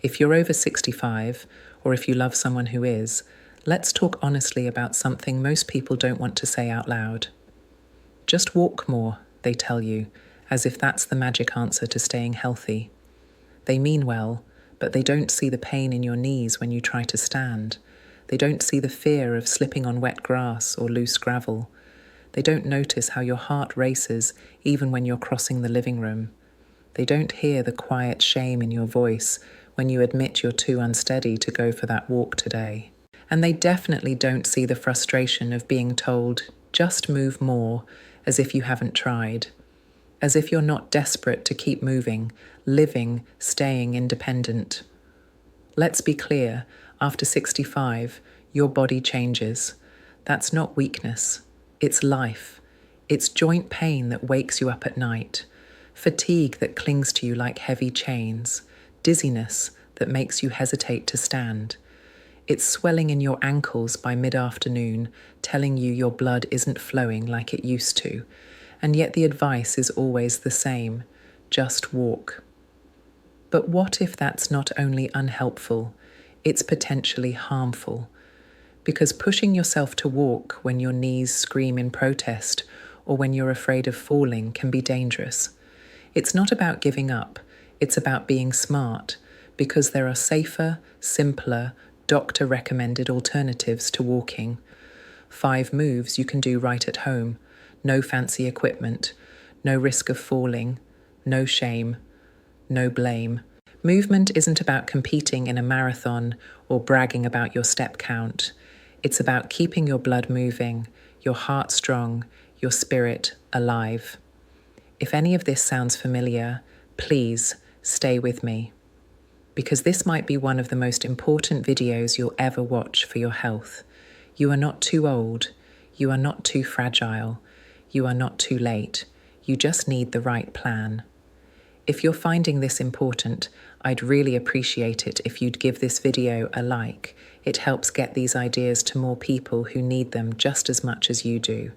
If you're over 65, or if you love someone who is, let's talk honestly about something most people don't want to say out loud. Just walk more, they tell you, as if that's the magic answer to staying healthy. They mean well, but they don't see the pain in your knees when you try to stand. They don't see the fear of slipping on wet grass or loose gravel. They don't notice how your heart races even when you're crossing the living room. They don't hear the quiet shame in your voice when you admit you're too unsteady to go for that walk today. And they definitely don't see the frustration of being told, just move more, as if you haven't tried. As if you're not desperate to keep moving, living, staying independent. Let's be clear, after 65, your body changes. That's not weakness. It's life. It's joint pain that wakes you up at night. Fatigue that clings to you like heavy chains. Dizziness that makes you hesitate to stand. It's swelling in your ankles by mid-afternoon, telling you your blood isn't flowing like it used to. And yet the advice is always the same. Just walk. But what if that's not only unhelpful, it's potentially harmful? Because pushing yourself to walk when your knees scream in protest or when you're afraid of falling can be dangerous. It's not about giving up, it's about being smart, because there are safer, simpler, doctor-recommended alternatives to walking. 5 moves you can do right at home, no fancy equipment, no risk of falling, no shame, no blame. Movement isn't about competing in a marathon or bragging about your step count. It's about keeping your blood moving, your heart strong, your spirit alive. If any of this sounds familiar, please stay with me, because this might be one of the most important videos you'll ever watch for your health. You are not too old. You are not too fragile. You are not too late. You just need the right plan. If you're finding this important, I'd really appreciate it if you'd give this video a like. It helps get these ideas to more people who need them just as much as you do.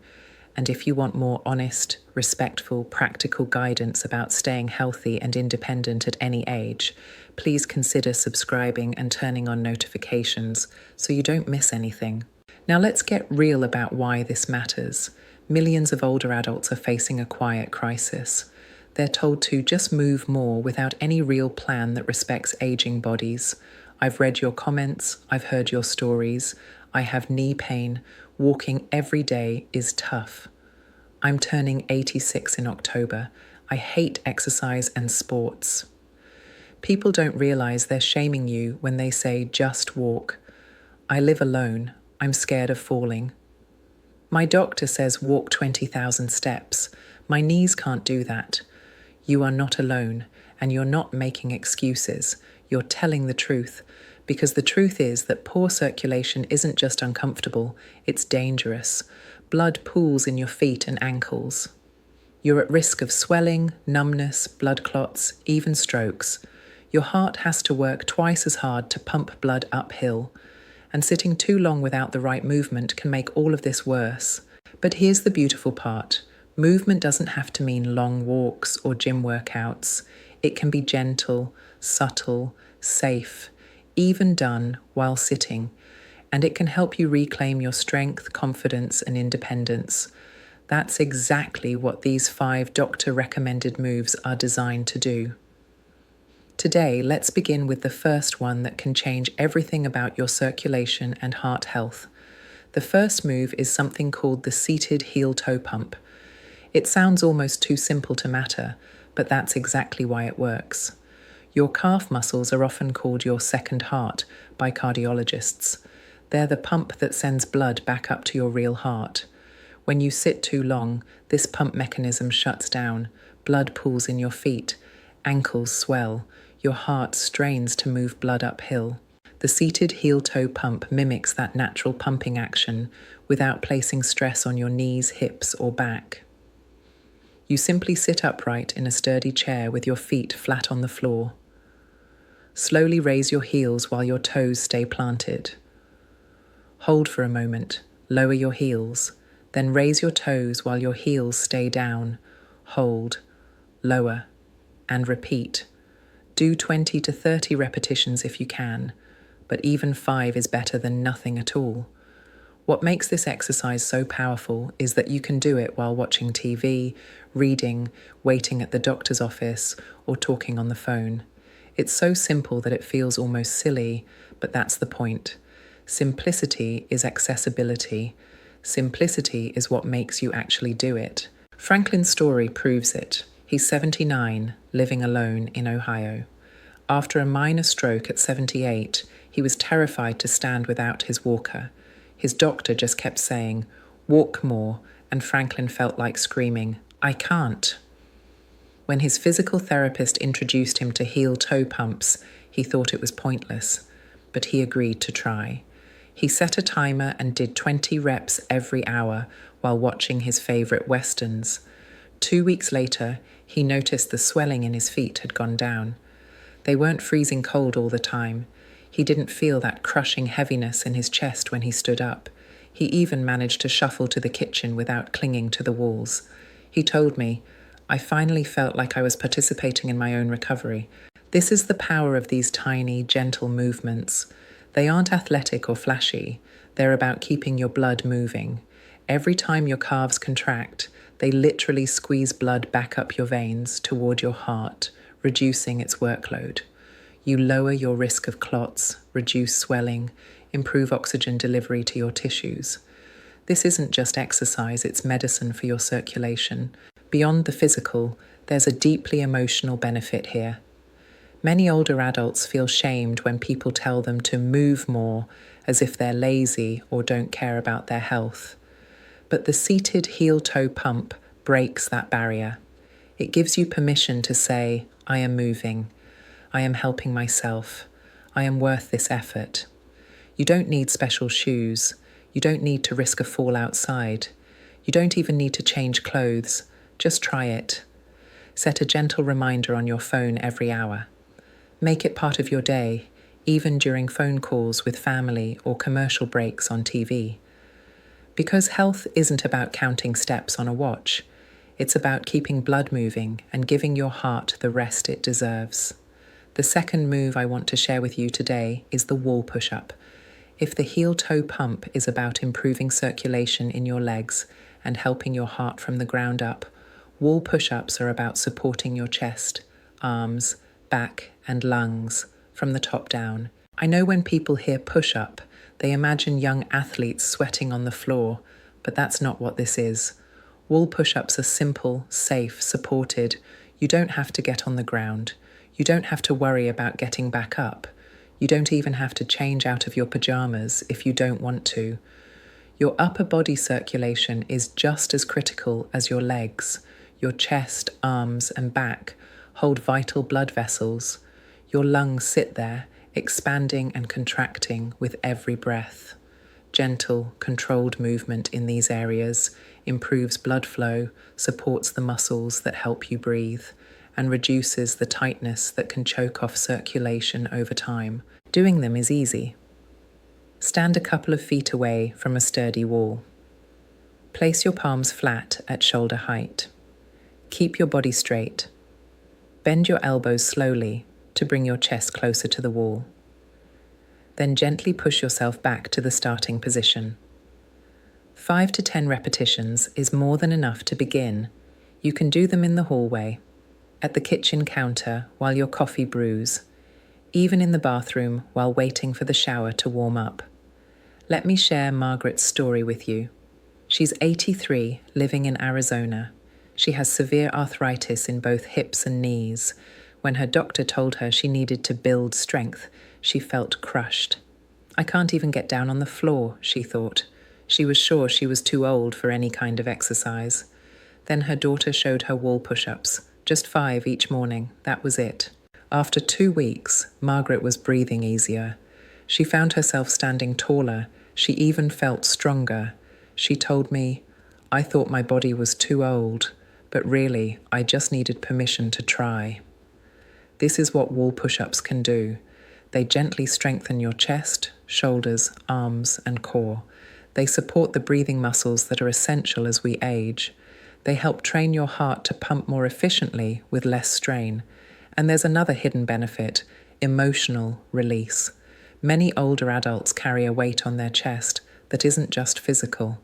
And if you want more honest, respectful, practical guidance about staying healthy and independent at any age, please consider subscribing and turning on notifications so you don't miss anything. Now let's get real about why this matters. Millions of older adults are facing a quiet crisis. They're told to just move more without any real plan that respects aging bodies. I've read your comments, I've heard your stories. I have knee pain. Walking every day is tough. I'm turning 86 in October. I hate exercise and sports. People don't realize they're shaming you when they say, just walk. I live alone. I'm scared of falling. My doctor says walk 20,000 steps. My knees can't do that. You are not alone, and you're not making excuses. You're telling the truth, because the truth is that poor circulation isn't just uncomfortable, it's dangerous. Blood pools in your feet and ankles. You're at risk of swelling, numbness, blood clots, even strokes. Your heart has to work twice as hard to pump blood uphill, and sitting too long without the right movement can make all of this worse. But here's the beautiful part. Movement doesn't have to mean long walks or gym workouts. It can be gentle, subtle, safe, even done while sitting. And it can help you reclaim your strength, confidence, and independence. That's exactly what these 5 doctor-recommended moves are designed to do. Today, let's begin with the first one that can change everything about your circulation and heart health. The first move is something called the seated heel-toe pump. It sounds almost too simple to matter, but that's exactly why it works. Your calf muscles are often called your second heart by cardiologists. They're the pump that sends blood back up to your real heart. When you sit too long, this pump mechanism shuts down, blood pools in your feet, ankles swell, your heart strains to move blood uphill. The seated heel-toe pump mimics that natural pumping action without placing stress on your knees, hips, or back. You simply sit upright in a sturdy chair with your feet flat on the floor. Slowly raise your heels while your toes stay planted. Hold for a moment, lower your heels, then raise your toes while your heels stay down. Hold, lower, and repeat. Do 20 to 30 repetitions if you can, but even 5 is better than nothing at all. What makes this exercise so powerful is that you can do it while watching TV, reading, waiting at the doctor's office, or talking on the phone. It's so simple that it feels almost silly, but that's the point. Simplicity is accessibility. Simplicity is what makes you actually do it. Franklin's story proves it. He's 79, living alone in Ohio. After a minor stroke at 78, he was terrified to stand without his walker. His doctor just kept saying, "Walk more," and Franklin felt like screaming, "I can't." When his physical therapist introduced him to heel-toe pumps, he thought it was pointless, but he agreed to try. He set a timer and did 20 reps every hour while watching his favorite westerns. 2 weeks later, he noticed the swelling in his feet had gone down. They weren't freezing cold all the time. He didn't feel that crushing heaviness in his chest when he stood up. He even managed to shuffle to the kitchen without clinging to the walls. He told me, "I finally felt like I was participating in my own recovery." This is the power of these tiny, gentle movements. They aren't athletic or flashy. They're about keeping your blood moving. Every time your calves contract, they literally squeeze blood back up your veins toward your heart, reducing its workload. You lower your risk of clots, reduce swelling, improve oxygen delivery to your tissues. This isn't just exercise, it's medicine for your circulation. Beyond the physical, there's a deeply emotional benefit here. Many older adults feel shamed when people tell them to move more, as if they're lazy or don't care about their health. But the seated heel-toe pump breaks that barrier. It gives you permission to say, "I am moving. I am helping myself. I am worth this effort." You don't need special shoes. You don't need to risk a fall outside. You don't even need to change clothes. Just try it. Set a gentle reminder on your phone every hour. Make it part of your day, even during phone calls with family or commercial breaks on TV. Because health isn't about counting steps on a watch. It's about keeping blood moving and giving your heart the rest it deserves. The second move I want to share with you today is the wall push-up. If the heel-toe pump is about improving circulation in your legs and helping your heart from the ground up, wall push-ups are about supporting your chest, arms, back, and lungs from the top down. I know when people hear push-up, they imagine young athletes sweating on the floor, but that's not what this is. Wall push-ups are simple, safe, supported. You don't have to get on the ground. You don't have to worry about getting back up. You don't even have to change out of your pajamas if you don't want to. Your upper body circulation is just as critical as your legs. Your chest, arms, and back hold vital blood vessels. Your lungs sit there, expanding and contracting with every breath. Gentle, controlled movement in these areas improves blood flow, supports the muscles that help you breathe, and reduces the tightness that can choke off circulation over time. Doing them is easy. Stand a couple of feet away from a sturdy wall. Place your palms flat at shoulder height. Keep your body straight. Bend your elbows slowly to bring your chest closer to the wall. Then gently push yourself back to the starting position. 5 to 10 repetitions is more than enough to begin. You can do them in the hallway, at the kitchen counter while your coffee brews, even in the bathroom while waiting for the shower to warm up. Let me share Margaret's story with you. She's 83, living in Arizona. She has severe arthritis in both hips and knees. When her doctor told her she needed to build strength, she felt crushed. "I can't even get down on the floor," she thought. She was sure she was too old for any kind of exercise. Then her daughter showed her wall push-ups, just 5 each morning. That was it. After 2 weeks, Margaret was breathing easier. She found herself standing taller. She even felt stronger. She told me, "I thought my body was too old, but really, I just needed permission to try." This is what wall push-ups can do. They gently strengthen your chest, shoulders, arms, and core. They support the breathing muscles that are essential as we age. They help train your heart to pump more efficiently with less strain. And there's another hidden benefit: emotional release. Many older adults carry a weight on their chest that isn't just physical.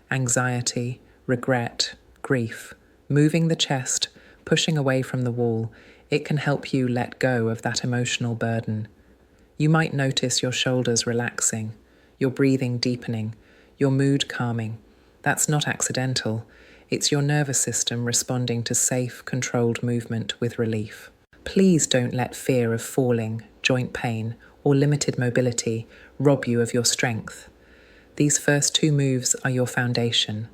Anxiety, regret, grief. Moving the chest, pushing away from the wall, it can help you let go of that emotional burden. You might notice your shoulders relaxing, your breathing deepening, your mood calming. That's not accidental. It's your nervous system responding to safe, controlled movement with relief. Please don't let fear of falling, joint pain, or limited mobility rob you of your strength. These first two moves are your foundation.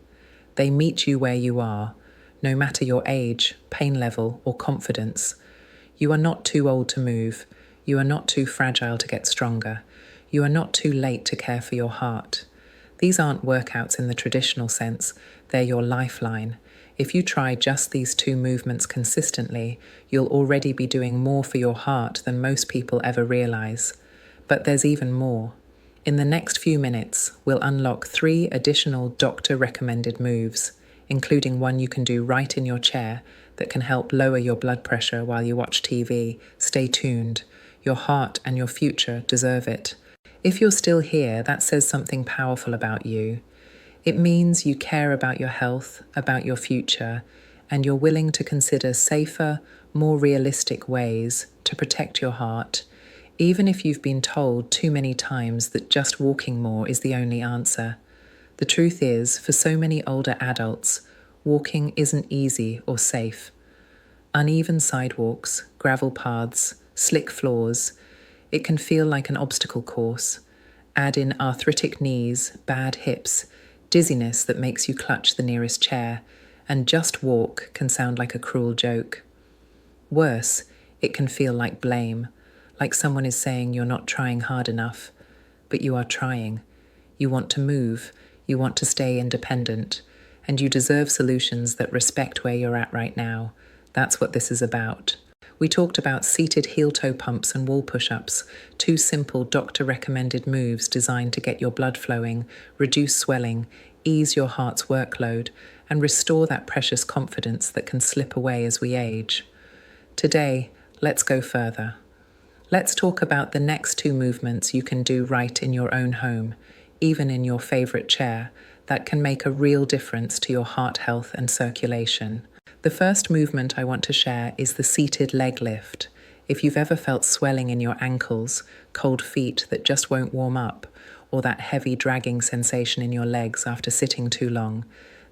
They meet you where you are, no matter your age, pain level, or confidence. You are not too old to move. You are not too fragile to get stronger. You are not too late to care for your heart. These aren't workouts in the traditional sense, they're your lifeline. If you try just these two movements consistently, you'll already be doing more for your heart than most people ever realize. But there's even more. In the next few minutes, we'll unlock 3 additional doctor-recommended moves, including one you can do right in your chair that can help lower your blood pressure while you watch TV. Stay tuned. Your heart and your future deserve it. If you're still here, that says something powerful about you. It means you care about your health, about your future, and you're willing to consider safer, more realistic ways to protect your heart, even if you've been told too many times that just walking more is the only answer. The truth is, for so many older adults, walking isn't easy or safe. Uneven sidewalks, gravel paths, slick floors, it can feel like an obstacle course. Add in arthritic knees, bad hips, dizziness that makes you clutch the nearest chair, and just walk can sound like a cruel joke. Worse, it can feel like blame, like someone is saying you're not trying hard enough. But you are trying. You want to move, you want to stay independent, and you deserve solutions that respect where you're at right now. That's what this is about. We talked about seated heel-toe pumps and wall push-ups, 2 simple doctor-recommended moves designed to get your blood flowing, reduce swelling, ease your heart's workload, and restore that precious confidence that can slip away as we age. Today, let's go further. Let's talk about the next 2 movements you can do right in your own home, even in your favorite chair, that can make a real difference to your heart health and circulation. The first movement I want to share is the seated leg lift. If you've ever felt swelling in your ankles, cold feet that just won't warm up, or that heavy dragging sensation in your legs after sitting too long,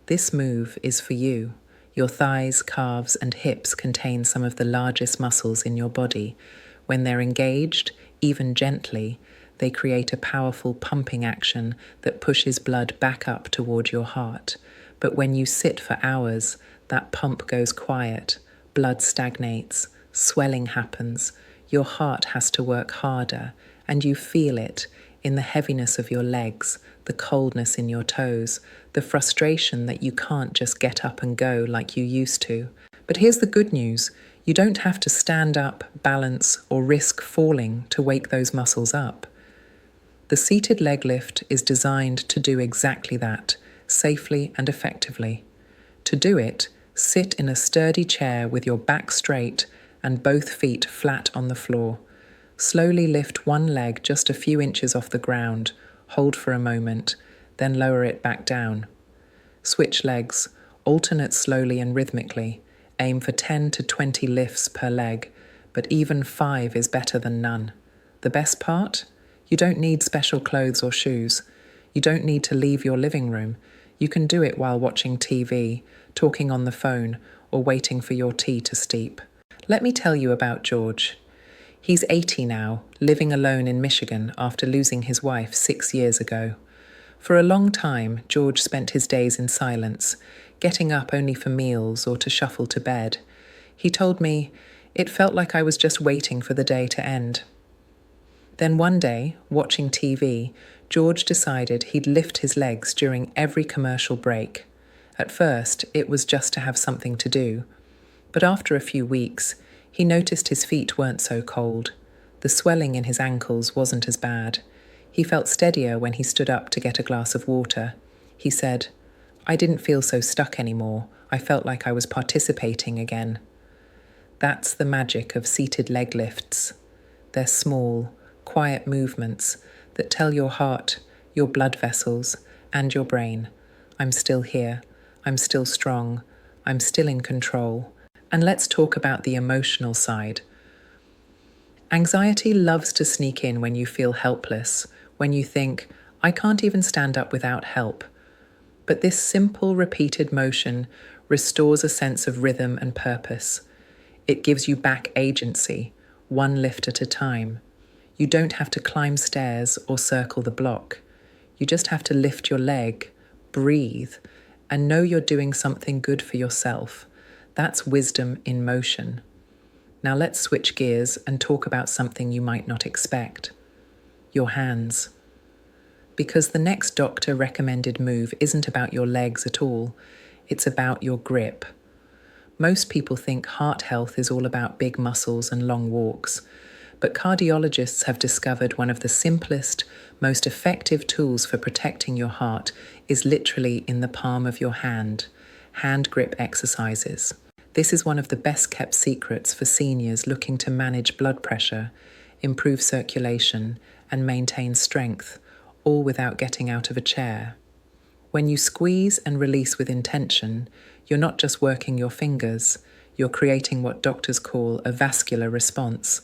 this move is for you. Your thighs, calves, and hips contain some of the largest muscles in your body. When they're engaged, even gently, they create a powerful pumping action that pushes blood back up toward your heart. But when you sit for hours, that pump goes quiet, blood stagnates, swelling happens, your heart has to work harder, and you feel it in the heaviness of your legs, the coldness in your toes, the frustration that you can't just get up and go like you used to. But here's the good news. You don't have to stand up, balance, or risk falling to wake those muscles up. The seated leg lift is designed to do exactly that, safely and effectively. To do it, sit in a sturdy chair with your back straight and both feet flat on the floor. Slowly lift one leg just a few inches off the ground, hold for a moment, then lower it back down. Switch legs, alternate slowly and rhythmically. Aim for 10 to 20 lifts per leg, but even 5 is better than none. The best part? You don't need special clothes or shoes. You don't need to leave your living room. You can do it while watching TV, talking on the phone, or waiting for your tea to steep. Let me tell you about George. He's 80 now, living alone in Michigan after losing his wife 6 years ago. For a long time, George spent his days in silence, getting up only for meals or to shuffle to bed. He told me, "It felt like I was just waiting for the day to end." Then one day, watching TV, George decided he'd lift his legs during every commercial break. At first, it was just to have something to do. But after a few weeks, he noticed his feet weren't so cold. The swelling in his ankles wasn't as bad. He felt steadier when he stood up to get a glass of water. He said, "I didn't feel so stuck anymore. I felt like I was participating again." That's the magic of seated leg lifts. They're small, quiet movements that tell your heart, your blood vessels, and your brain, I'm still here, I'm still strong, I'm still in control. And let's talk about the emotional side. Anxiety loves to sneak in when you feel helpless, when you think, I can't even stand up without help. But this simple, repeated motion restores a sense of rhythm and purpose. It gives you back agency, one lift at a time. You don't have to climb stairs or circle the block. You just have to lift your leg, breathe, and know you're doing something good for yourself. That's wisdom in motion. Now let's switch gears and talk about something you might not expect. Your hands. Because the next doctor recommended move isn't about your legs at all, it's about your grip. Most people think heart health is all about big muscles and long walks, but cardiologists have discovered one of the simplest, most effective tools for protecting your heart is literally in the palm of your hand grip exercises. This is one of the best kept secrets for seniors looking to manage blood pressure, improve circulation, and maintain strength, all without getting out of a chair. When you squeeze and release with intention, you're not just working your fingers, you're creating what doctors call a vascular response.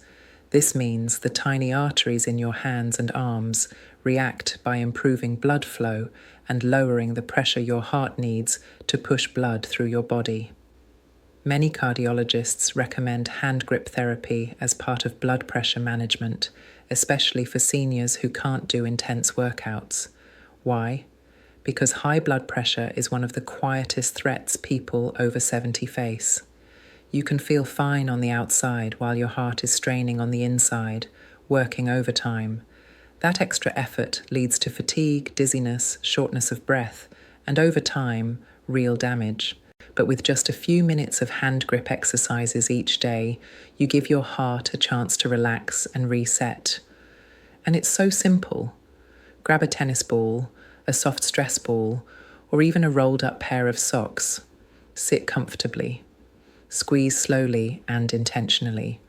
This means the tiny arteries in your hands and arms react by improving blood flow and lowering the pressure your heart needs to push blood through your body. Many cardiologists recommend hand grip therapy as part of blood pressure management, especially for seniors who can't do intense workouts. Why? Because high blood pressure is one of the quietest threats people over 70 face. You can feel fine on the outside while your heart is straining on the inside, working overtime. That extra effort leads to fatigue, dizziness, shortness of breath, and over time, real damage. But with just a few minutes of hand grip exercises each day, you give your heart a chance to relax and reset. And it's so simple. Grab a tennis ball, a soft stress ball, or even a rolled up pair of socks. Sit comfortably. Squeeze slowly and intentionally.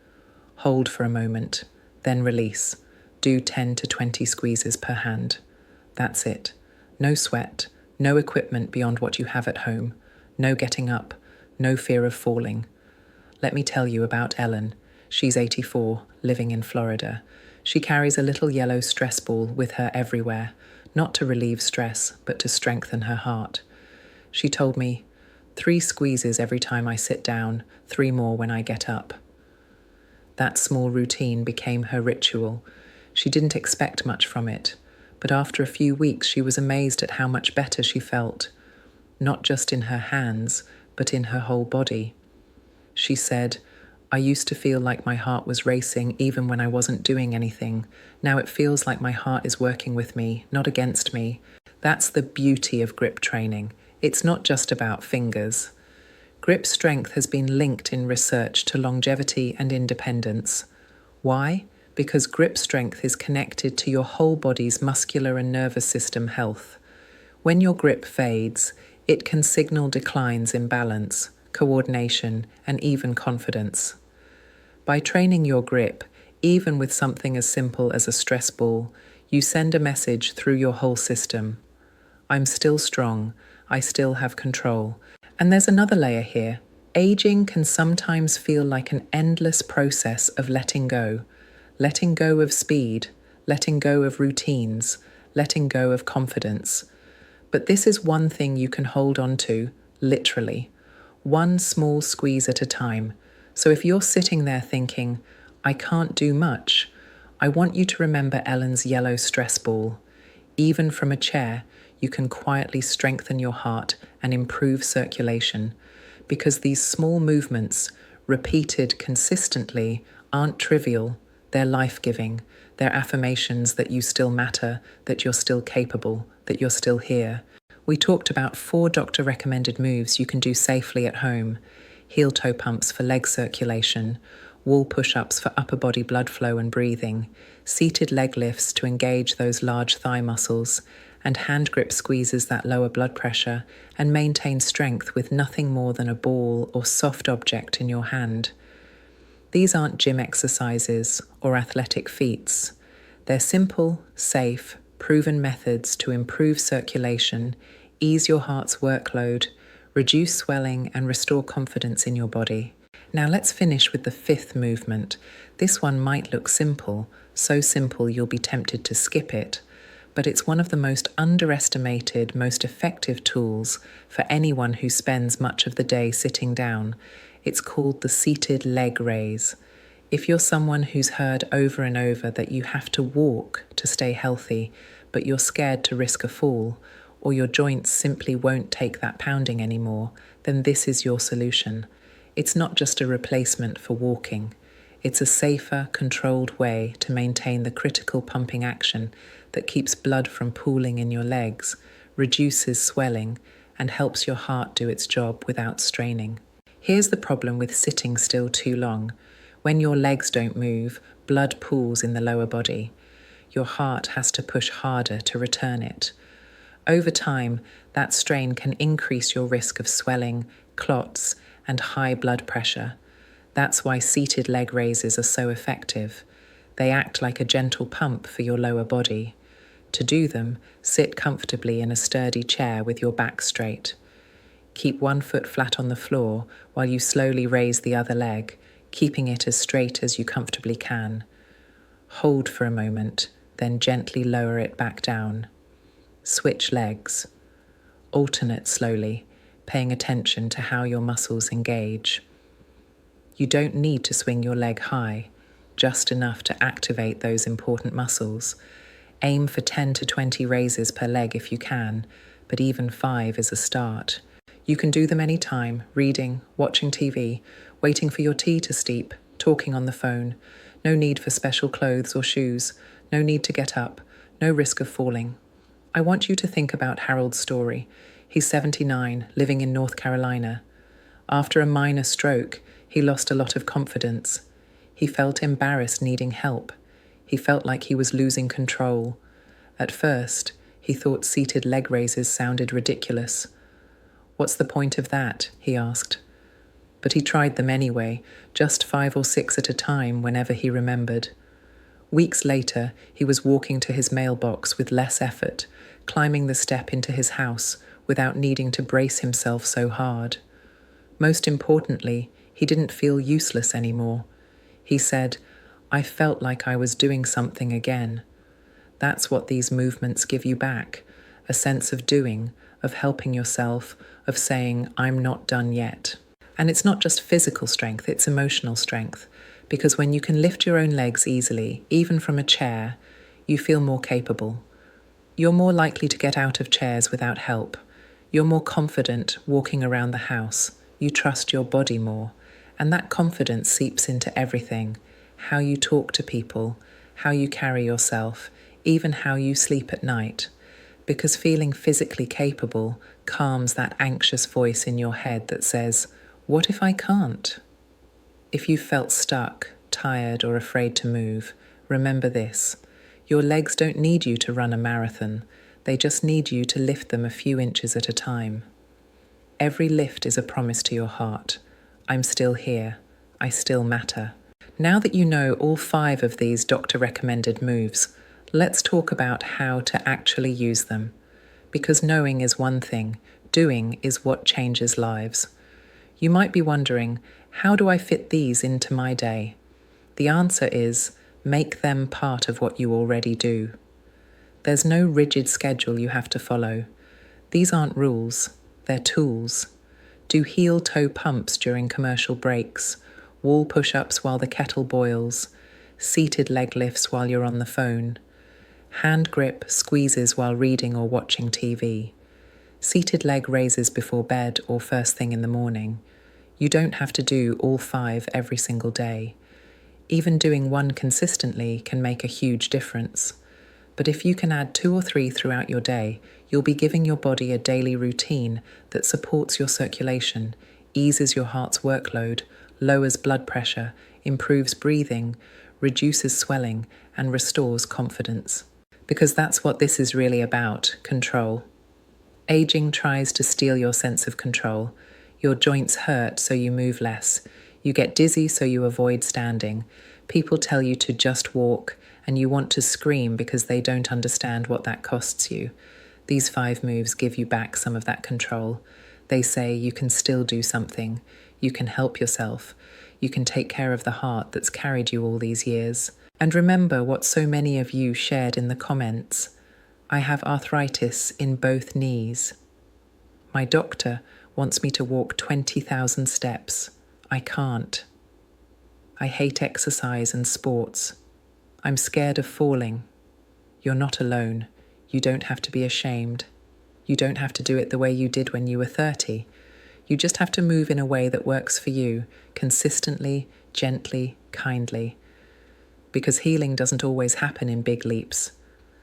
Hold for a moment, then release. Do 10 to 20 squeezes per hand. That's it. No sweat, no equipment beyond what you have at home. No getting up, no fear of falling. Let me tell you about Ellen. She's 84, living in Florida. She carries a little yellow stress ball with her everywhere, not to relieve stress, but to strengthen her heart. She told me, 3 squeezes every time I sit down, 3 more when I get up. That small routine became her ritual. She didn't expect much from it, but after a few weeks she was amazed at how much better she felt. Not just in her hands, but in her whole body. She said, I used to feel like my heart was racing even when I wasn't doing anything. Now it feels like my heart is working with me, not against me. That's the beauty of grip training. It's not just about fingers. Grip strength has been linked in research to longevity and independence. Why? Because grip strength is connected to your whole body's muscular and nervous system health. When your grip fades, it can signal declines in balance, coordination, and even confidence. By training your grip, even with something as simple as a stress ball, you send a message through your whole system. I'm still strong, I still have control. And there's another layer here. Aging can sometimes feel like an endless process of letting go of speed, letting go of routines, letting go of confidence. But this is one thing you can hold on to, literally. One small squeeze at a time. So if you're sitting there thinking, I can't do much, I want you to remember Ellen's yellow stress ball. Even from a chair, you can quietly strengthen your heart and improve circulation, because these small movements, repeated consistently, aren't trivial. They're life-giving. They're affirmations that you still matter, that you're still capable, that you're still here. We talked about 4 doctor-recommended moves you can do safely at home. Heel-toe pumps for leg circulation, wall push-ups for upper body blood flow and breathing, seated leg lifts to engage those large thigh muscles, and hand grip squeezes that lower blood pressure and maintain strength with nothing more than a ball or soft object in your hand. These aren't gym exercises or athletic feats. They're simple, safe, proven methods to improve circulation, ease your heart's workload, reduce swelling, and restore confidence in your body. Now let's finish with the fifth movement. This one might look simple, so simple you'll be tempted to skip it, but it's one of the most underestimated, most effective tools for anyone who spends much of the day sitting down. It's called the seated leg raise. If you're someone who's heard over and over that you have to walk to stay healthy, but you're scared to risk a fall, or your joints simply won't take that pounding anymore, then this is your solution. It's not just a replacement for walking. It's a safer, controlled way to maintain the critical pumping action that keeps blood from pooling in your legs, reduces swelling, and helps your heart do its job without straining. Here's the problem with sitting still too long. When your legs don't move, blood pools in the lower body. Your heart has to push harder to return it. Over time, that strain can increase your risk of swelling, clots, and high blood pressure. That's why seated leg raises are so effective. They act like a gentle pump for your lower body. To do them, sit comfortably in a sturdy chair with your back straight. Keep one foot flat on the floor while you slowly raise the other leg, keeping it as straight as you comfortably can. Hold for a moment, then gently lower it back down. Switch legs. Alternate slowly, paying attention to how your muscles engage. You don't need to swing your leg high, just enough to activate those important muscles. Aim for 10 to 20 raises per leg if you can, but even 5 is a start. You can do them anytime, reading, watching TV, waiting for your tea to steep, talking on the phone. No need for special clothes or shoes, no need to get up, no risk of falling. I want you to think about Harold's story. He's 79, living in North Carolina. After a minor stroke, he lost a lot of confidence. He felt embarrassed needing help. He felt like he was losing control. At first, he thought seated leg raises sounded ridiculous. "What's the point of that?" he asked. But he tried them anyway, just 5 or 6 at a time whenever he remembered. Weeks later, he was walking to his mailbox with less effort, climbing the step into his house without needing to brace himself so hard. Most importantly, he didn't feel useless anymore. He said, "I felt like I was doing something again." That's what these movements give you back, a sense of doing, of helping yourself, of saying, "I'm not done yet." And it's not just physical strength, it's emotional strength. Because when you can lift your own legs easily, even from a chair, you feel more capable. You're more likely to get out of chairs without help. You're more confident walking around the house. You trust your body more. And that confidence seeps into everything. How you talk to people, how you carry yourself, even how you sleep at night. Because feeling physically capable calms that anxious voice in your head that says, "What if I can't?" If you felt stuck, tired, or afraid to move, remember this. Your legs don't need you to run a marathon. They just need you to lift them a few inches at a time. Every lift is a promise to your heart. I'm still here. I still matter. Now that you know all 5 of these doctor-recommended moves, let's talk about how to actually use them. Because knowing is one thing, doing is what changes lives. You might be wondering, how do I fit these into my day? The answer is, make them part of what you already do. There's no rigid schedule you have to follow. These aren't rules, they're tools. Do heel-toe pumps during commercial breaks, wall push-ups while the kettle boils, seated leg lifts while you're on the phone, hand grip squeezes while reading or watching TV, seated leg raises before bed or first thing in the morning. You don't have to do all 5 every single day. Even doing one consistently can make a huge difference. But if you can add 2 or 3 throughout your day, you'll be giving your body a daily routine that supports your circulation, eases your heart's workload, lowers blood pressure, improves breathing, reduces swelling, and restores confidence. Because that's what this is really about, control. Aging tries to steal your sense of control. Your joints hurt, so you move less. You get dizzy, so you avoid standing. People tell you to just walk, and you want to scream because they don't understand what that costs you. These 5 moves give you back some of that control. They say you can still do something. You can help yourself. You can take care of the heart that's carried you all these years. And remember what so many of you shared in the comments. I have arthritis in both knees. My doctor wants me to walk 20,000 steps. I can't. I hate exercise and sports. I'm scared of falling. You're not alone. You don't have to be ashamed. You don't have to do it the way you did when you were 30. You just have to move in a way that works for you, consistently, gently, kindly. Because healing doesn't always happen in big leaps.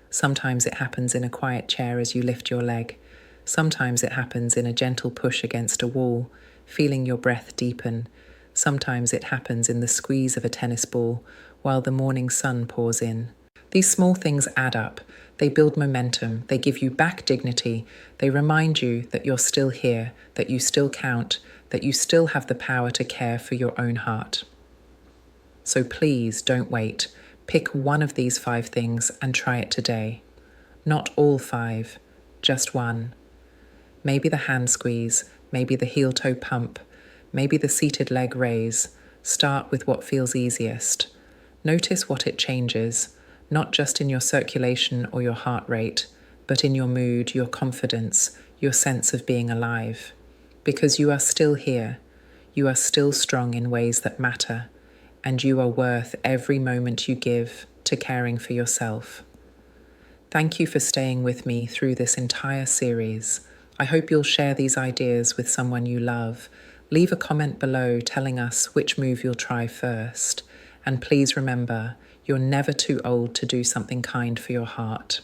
Sometimes it happens in a quiet chair as you lift your leg. Sometimes it happens in a gentle push against a wall, feeling your breath deepen. Sometimes it happens in the squeeze of a tennis ball while the morning sun pours in. These small things add up. They build momentum. They give you back dignity. They remind you that you're still here, that you still count, that you still have the power to care for your own heart. So please don't wait. Pick one of these 5 things and try it today. Not all 5, just one. Maybe the hand squeeze, maybe the heel-toe pump, maybe the seated leg raise. Start with what feels easiest. Notice what it changes, not just in your circulation or your heart rate, but in your mood, your confidence, your sense of being alive. Because you are still here. You are still strong in ways that matter, and you are worth every moment you give to caring for yourself. Thank you for staying with me through this entire series. I hope you'll share these ideas with someone you love. Leave a comment below telling us which move you'll try first. And please remember, you're never too old to do something kind for your heart.